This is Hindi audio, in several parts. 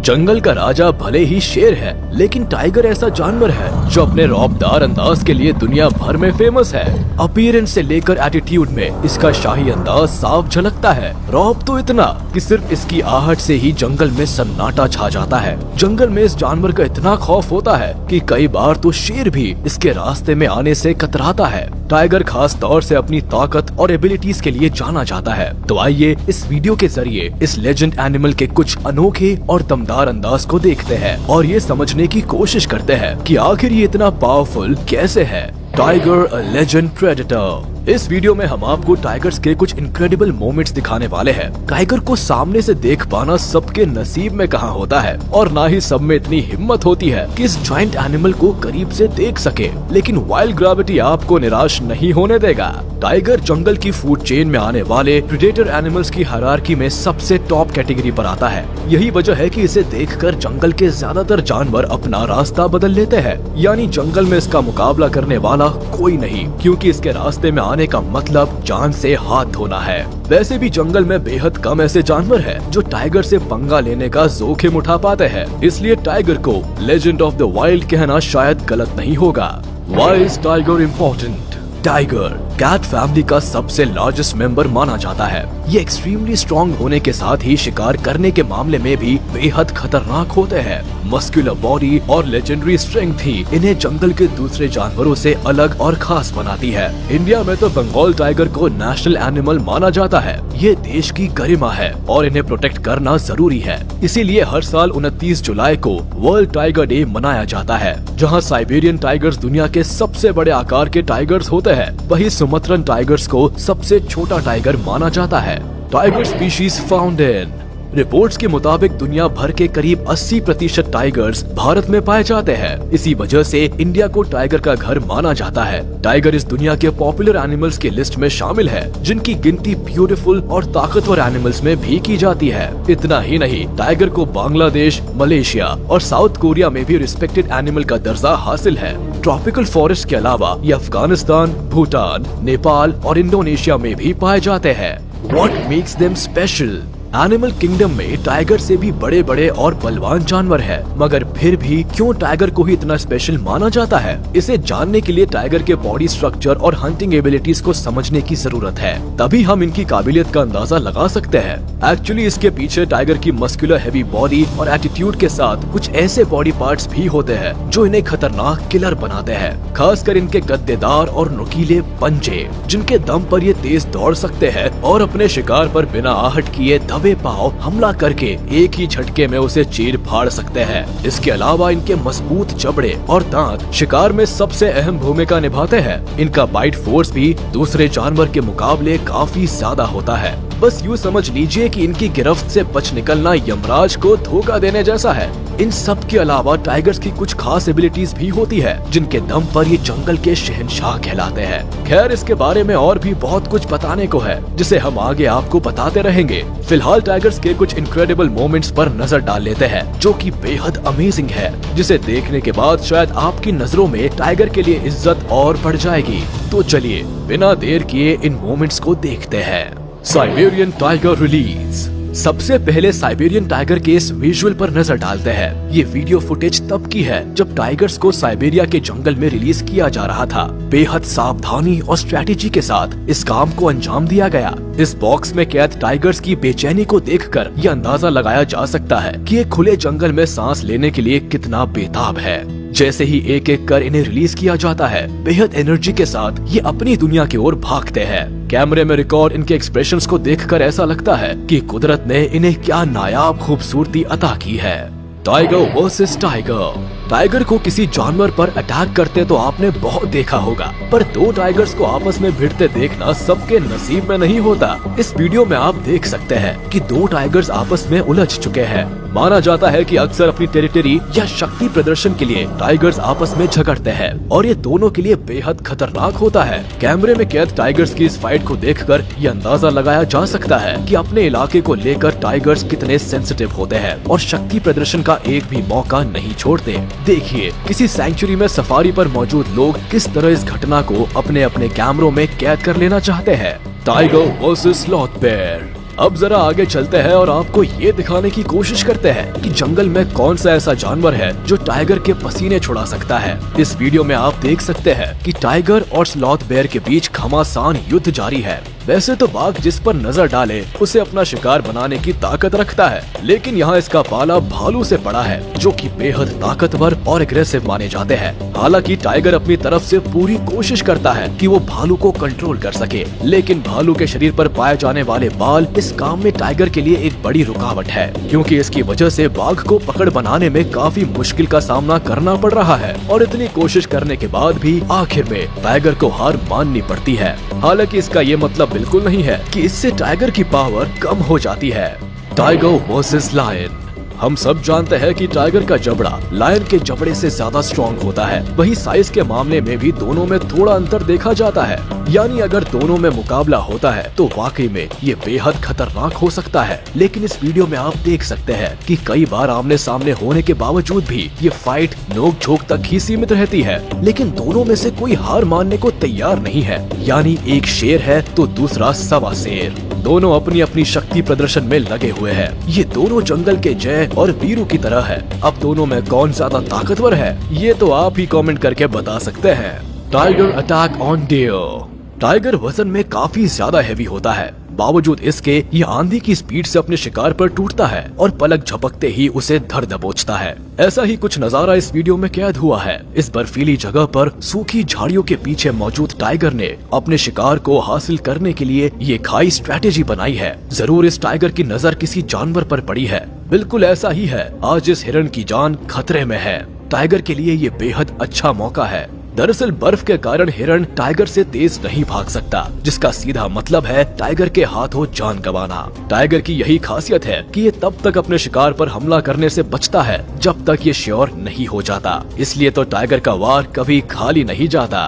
जंगल का राजा भले ही शेर है, लेकिन टाइगर ऐसा जानवर है जो अपने रौबदार अंदाज के लिए दुनिया भर में फेमस है। अपीयरेंस से लेकर एटीट्यूड में इसका शाही अंदाज साफ झलकता है। रौब तो इतना कि सिर्फ इसकी आहट से ही जंगल में सन्नाटा छा जाता है। जंगल में इस जानवर का इतना खौफ होता है कि कई बार तो शेर भी इसके रास्ते में आने से कतराता है। टाइगर खास तौर से अपनी ताकत और एबिलिटीज के लिए जाना जाता है। तो आइए इस वीडियो के जरिए इस लेजेंड एनिमल के कुछ अनोखे और दमदार अंदाज को देखते हैं और ये समझने की कोशिश करते हैं कि आखिर ये इतना पावरफुल कैसे है। Tiger a legend predator. इस वीडियो में हम आपको टाइगर्स के कुछ इनक्रेडिबल मोमेंट्स दिखाने वाले हैं। टाइगर को सामने से देख पाना सबके नसीब में कहाँ होता है और ना ही सब में इतनी हिम्मत होती है कि इस जायंट एनिमल को करीब से देख सके। लेकिन वाइल्ड ग्रेविटी आपको निराश नहीं होने देगा। टाइगर जंगल की फूड चेन में आने वाले प्रेडेटर एनिमल्स की हायरार्की में सबसे टॉप कैटेगरी पर आता है। यही वजह है कि इसे देखकर जंगल के ज्यादातर जानवर अपना रास्ता बदल लेते हैं। यानी जंगल में इसका मुकाबला करने वाला कोई नहीं, क्योंकि इसके रास्ते में आने का मतलब जान से हाथ धोना है। वैसे भी जंगल में बेहद कम ऐसे जानवर हैं जो टाइगर से पंगा लेने का जोखिम उठा पाते हैं। इसलिए टाइगर को लेजेंड ऑफ द वाइल्ड कहना शायद गलत नहीं होगा। Why is tiger important? Tiger cat family का सबसे लार्जेस्ट मेंबर माना जाता है। ये एक्सट्रीमली स्ट्रॉन्ग होने के साथ ही शिकार करने के मामले में भी बेहद खतरनाक होते हैं। मस्कुलर बॉडी और लेजेंडरी स्ट्रेंथ ही इन्हें जंगल के दूसरे जानवरों से अलग और खास बनाती है। इंडिया में तो बंगाल टाइगर को नेशनल एनिमल माना जाता है। ये देश की गरिमा है और इन्हें प्रोटेक्ट करना जरूरी है। इसीलिए हर साल 29 जुलाई को वर्ल्ड टाइगर डे मनाया जाता है, जहाँ साइबेरियन टाइगर्स दुनिया के सबसे बड़े आकार के टाइगर्स होते हैं। वही सुमत्रन टाइगर्स को सबसे छोटा टाइगर माना जाता है। Tiger species found in. Reports के मुताबिक दुनिया भर के करीब 80% टाइगर्स भारत में पाए जाते हैं। इसी वजह से इंडिया को टाइगर का घर माना जाता है। टाइगर इस दुनिया के पॉपुलर एनिमल्स की लिस्ट में शामिल है, जिनकी गिनती ब्यूटीफुल और ताकतवर एनिमल्स में भी की जाती है। इतना ही नहीं, टाइगर को बांग्लादेश, मलेशिया और साउथ कोरिया में भी रिस्पेक्टेड एनिमल का दर्जा हासिल है। ट्रॉपिकल फॉरेस्ट के अलावा ये अफगानिस्तान, भूटान, नेपाल और इंडोनेशिया में भी पाए जाते हैं। What makes them special? Animal kingdom में टाइगर से भी बड़े बड़े और बलवान जानवर है, मगर फिर भी क्यों टाइगर को ही इतना स्पेशल माना जाता है? इसे जानने के लिए टाइगर के बॉडी स्ट्रक्चर और हंटिंग एबिलिटीज को समझने की जरूरत है। तभी हम इनकी काबिलियत का अंदाजा लगा सकते हैं। एक्चुअली इसके पीछे टाइगर की मस्कुलर हैवी बॉडी और एटीट्यूड के साथ कुछ ऐसे बॉडी पार्ट्स भी होते हैं जो इन्हें खतरनाक किलर बनाते हैं। खासकर इनके गद्देदार और नुकीले पंजे, जिनके दम पर ये तेज दौड़ सकते हैं और अपने शिकार पर बिना आहट किए दबे पांव हमला करके एक ही झटके में उसे चीर फाड़ सकते हैं। इसके अलावा इनके मजबूत जबड़े और दांत शिकार में सबसे अहम भूमिका निभाते हैं। इनका बाइट फोर्स भी दूसरे जानवर के मुकाबले काफी ज्यादा होता है। बस यूँ समझ लीजिए कि इनकी गिरफ्त से बच निकलना यमराज को धोखा देने जैसा है। इन सब के अलावा टाइगर्स की कुछ खास एबिलिटीज भी होती है, जिनके दम पर ये जंगल के शहंशाह कहलाते हैं। खैर, इसके बारे में और भी बहुत कुछ बताने को है, जिसे हम आगे आपको बताते रहेंगे। फिलहाल टाइगर्स के कुछ इनक्रेडिबल मोमेंट्स पर नजर डाल लेते हैं, जो कि बेहद अमेजिंग है, जिसे देखने के बाद शायद आपकी नजरों में टाइगर के लिए इज्जत और बढ़ जाएगी। तो चलिए बिना देर किए इन मोमेंट्स को देखते हैं। Siberian tiger release. सबसे पहले साइबेरियन टाइगर के इस विजुअल पर नजर डालते हैं। ये वीडियो फुटेज तब की है जब टाइगर्स को साइबेरिया के जंगल में रिलीज किया जा रहा था। बेहद सावधानी और स्ट्रेटेजी के साथ इस काम को अंजाम दिया गया। इस बॉक्स में कैद टाइगर्स की बेचैनी को देखकर ये अंदाजा लगाया जा सकता है कि ये खुले जंगल में सांस लेने के लिए कितना बेताब है। जैसे ही एक एक कर इन्हें रिलीज किया जाता है, बेहद एनर्जी के साथ ये अपनी दुनिया की ओर भागते हैं। कैमरे में रिकॉर्ड इनके एक्सप्रेशंस को देखकर ऐसा लगता है कि कुदरत ने इन्हें क्या नायाब खूबसूरती अता की है। Tiger versus tiger. टाइगर को किसी जानवर पर अटैक करते तो आपने बहुत देखा होगा, पर दो टाइगर्स को आपस में भिड़ते देखना सबके नसीब में नहीं होता। इस वीडियो में आप देख सकते हैं कि दो टाइगर्स आपस में उलझ चुके हैं। माना जाता है कि अक्सर अपनी टेरिटरी या शक्ति प्रदर्शन के लिए टाइगर्स आपस में झगड़ते हैं और ये दोनों के लिए बेहद खतरनाक होता है। कैमरे में कैद टाइगर्स की इस फाइट को देखकर ये अंदाजा लगाया जा सकता है कि अपने इलाके को लेकर टाइगर्स कितने सेंसिटिव होते हैं और शक्ति प्रदर्शन का एक भी मौका नहीं छोड़ते। देखिए किसी सैंक्चुरी में सफारी पर मौजूद लोग किस तरह इस घटना को अपने अपने कैमरों में कैद कर लेना चाहते हैं। Tiger versus sloth bear. अब जरा आगे चलते हैं और आपको ये दिखाने की कोशिश करते हैं कि जंगल में कौन सा ऐसा जानवर है जो टाइगर के पसीने छुड़ा सकता है। इस वीडियो में आप देख सकते हैं कि टाइगर और स्लॉथ बेयर के बीच घमासान युद्ध जारी है। वैसे तो बाघ जिस पर नजर डाले उसे अपना शिकार बनाने की ताकत रखता है, लेकिन यहाँ इसका पाला भालू से पड़ा है जो कि बेहद ताकतवर और एग्रेसिव माने जाते हैं। हालांकि टाइगर अपनी तरफ से पूरी कोशिश करता है कि वो भालू को कंट्रोल कर सके, लेकिन भालू के शरीर पर पाए जाने वाले बाल इस काम में टाइगर के लिए एक बड़ी रुकावट है, क्योंकि इसकी वजह से बाघ को पकड़ बनाने में काफी मुश्किल का सामना करना पड़ रहा है। और इतनी कोशिश करने के बाद भी आखिर में टाइगर को हार माननी पड़ती है। हालांकि इसका ये मतलब बिल्कुल नहीं है कि इससे टाइगर की पावर कम हो जाती है। Tiger versus lion. हम सब जानते हैं कि टाइगर का जबड़ा लायन के जबड़े से ज्यादा स्ट्रॉन्ग होता है। वही साइज के मामले में भी दोनों में थोड़ा अंतर देखा जाता है, यानी अगर दोनों में मुकाबला होता है तो वाकई में ये बेहद खतरनाक हो सकता है। लेकिन इस वीडियो में आप देख सकते हैं कि कई बार आमने सामने होने के बावजूद भी ये फाइट नोक झोंक तक ही सीमित रहती है, लेकिन दोनों में से कोई हार मानने को तैयार नहीं है। यानी एक शेर है तो दूसरा सवा शेर। दोनों अपनी अपनी शक्ति प्रदर्शन में लगे हुए हैं। ये दोनों जंगल के जय और वीरू की तरह है। अब दोनों में कौन ज्यादा ताकतवर है ये तो आप ही कमेंट करके बता सकते हैं। Tiger attack on deer. Tiger वजन में काफी ज्यादा हैवी होता है, बावजूद इसके ये आंधी की स्पीड से अपने शिकार पर टूटता है और पलक झपकते ही उसे धर दबोचता है। ऐसा ही कुछ नजारा इस वीडियो में कैद हुआ है। इस बर्फीली जगह पर सूखी झाड़ियों के पीछे मौजूद टाइगर ने अपने शिकार को हासिल करने के लिए ये खाई स्ट्रैटेजी बनाई है। जरूर इस टाइगर की नजर किसी जानवर पर पड़ी है। बिल्कुल ऐसा ही है। आज इस हिरण की जान खतरे में है। टाइगर के लिए ये बेहद अच्छा मौका है। दरअसल बर्फ के कारण हिरण टाइगर से तेज नहीं भाग सकता, जिसका सीधा मतलब है टाइगर के हाथों जान गंवाना। टाइगर की यही खासियत है कि ये तब तक अपने शिकार पर हमला करने से बचता है जब तक ये श्योर नहीं हो जाता। इसलिए तो टाइगर का वार कभी खाली नहीं जाता।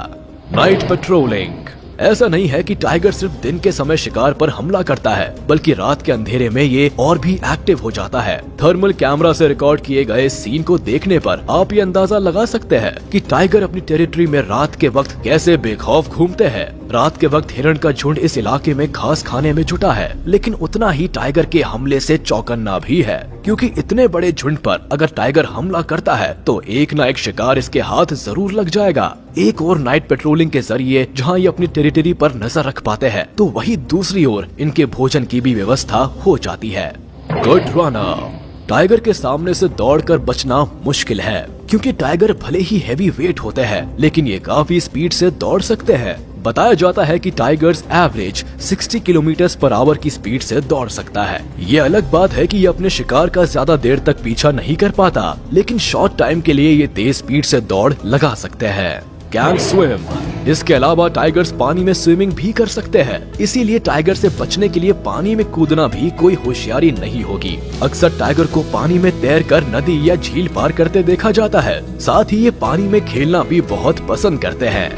Night patrolling. ऐसा नहीं है कि टाइगर सिर्फ दिन के समय शिकार पर हमला करता है, बल्कि रात के अंधेरे में ये और भी एक्टिव हो जाता है। थर्मल कैमरा से रिकॉर्ड किए गए सीन को देखने पर आप ये अंदाजा लगा सकते हैं कि टाइगर अपनी टेरिटरी में रात के वक्त कैसे बेखौफ घूमते हैं। रात के वक्त हिरण का झुंड इस इलाके में घास खाने में जुटा है, लेकिन उतना ही टाइगर के हमले से चौकन्ना भी है, क्योंकि इतने बड़े झुंड पर अगर टाइगर हमला करता है तो एक न एक शिकार इसके हाथ जरूर लग जाएगा। एक और नाइट पेट्रोलिंग के जरिए जहां ये अपनी टेरिटरी पर नजर रख पाते हैं, तो वही दूसरी ओर इनके भोजन की भी व्यवस्था हो जाती है। Good runner. टाइगर के सामने से दौड़कर बचना मुश्किल है, क्योंकि टाइगर भले ही हैवी वेट होते हैं, लेकिन ये काफी स्पीड से दौड़ सकते हैं। बताया जाता है कि tigers average 60 kilometre per hour की स्पीड से दौड़ सकता है। ये अलग बात है कि ये अपने शिकार का ज्यादा देर तक पीछा नहीं कर पाता, लेकिन शॉर्ट टाइम के लिए ये तेज स्पीड से दौड़ लगा सकते हैं। Can swim. इसके अलावा टाइगर्स पानी में स्विमिंग भी कर सकते हैं, इसीलिए टाइगर से बचने के लिए पानी में कूदना भी कोई होशियारी नहीं होगी। अक्सर टाइगर को पानी में तैरकर नदी या झील पार करते देखा जाता है। साथ ही ये पानी में खेलना भी बहुत पसंद करते हैं।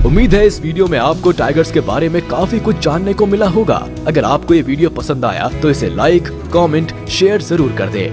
उम्मीद है इस वीडियो में आपको टाइगर्स के बारे में काफी कुछ जानने को मिला होगा। अगर आपको ये वीडियो पसंद आया तो इसे लाइक, कमेंट, शेयर जरूर कर दें।